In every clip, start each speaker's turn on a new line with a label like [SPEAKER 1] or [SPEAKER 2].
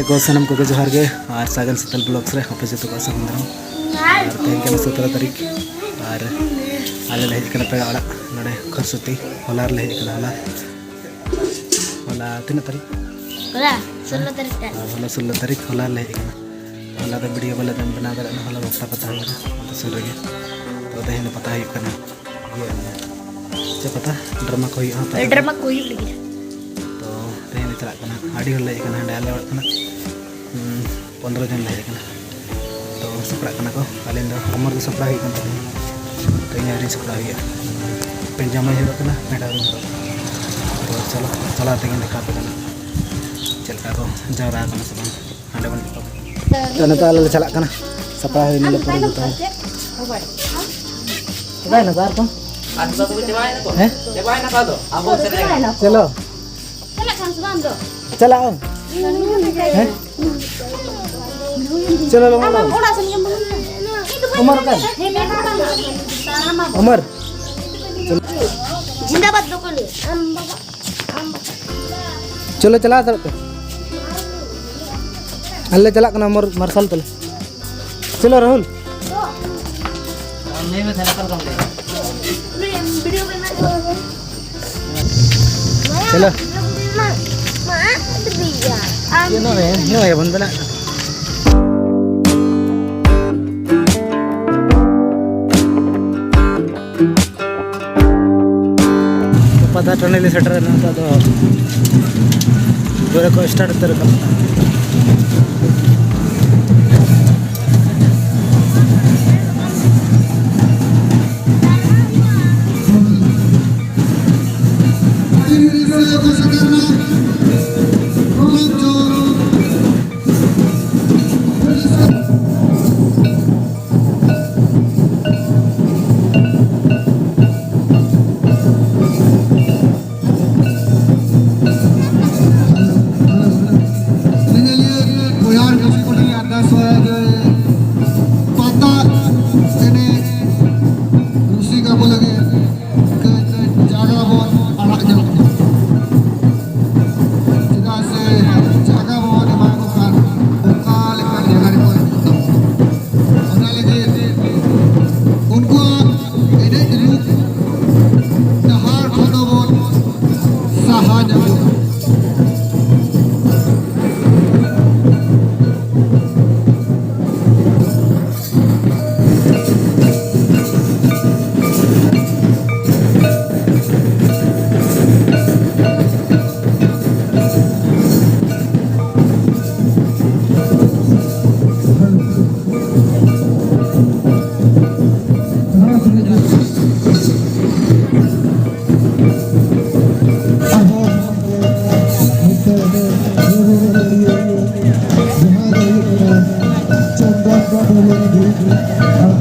[SPEAKER 1] को सनम को जोहार गे और सागन शीतल ब्लॉग्स रे अपे जो को समुद्र और तेन के 17 तारीख और आले ले हजकना पे अड़ा नडे खरसुती होलार ले हजकना होला 3 तारीख होला 16 तारीख होला 16 तारीख होलार ले हजकना होला द वीडियो वाला दम बना दर होला बक्ता पता है तो सुन रहे तो देहने पता है करना ये से पता ड्रामा कोई लगी तो देहने चला करना आडी होला हजकना डाले वड़कना 15 जन ले तो सपड़ा को अलिन अमर सपड़ा तो इन सपड़ा पेंजामा हेड़ा मेडा तो चलो चला तेज देखा चलका को जवरा से हाँ बन तो अल चला सपड़ा चलो चला चलो उमर kan उमर जिंदाबाद लोकल चलो चला अल्ले चला कना उमर मार्शल तले चलो राहुल चलो no ya benda पता टनल सेटर तो दूर को स्टार्ट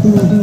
[SPEAKER 2] Aku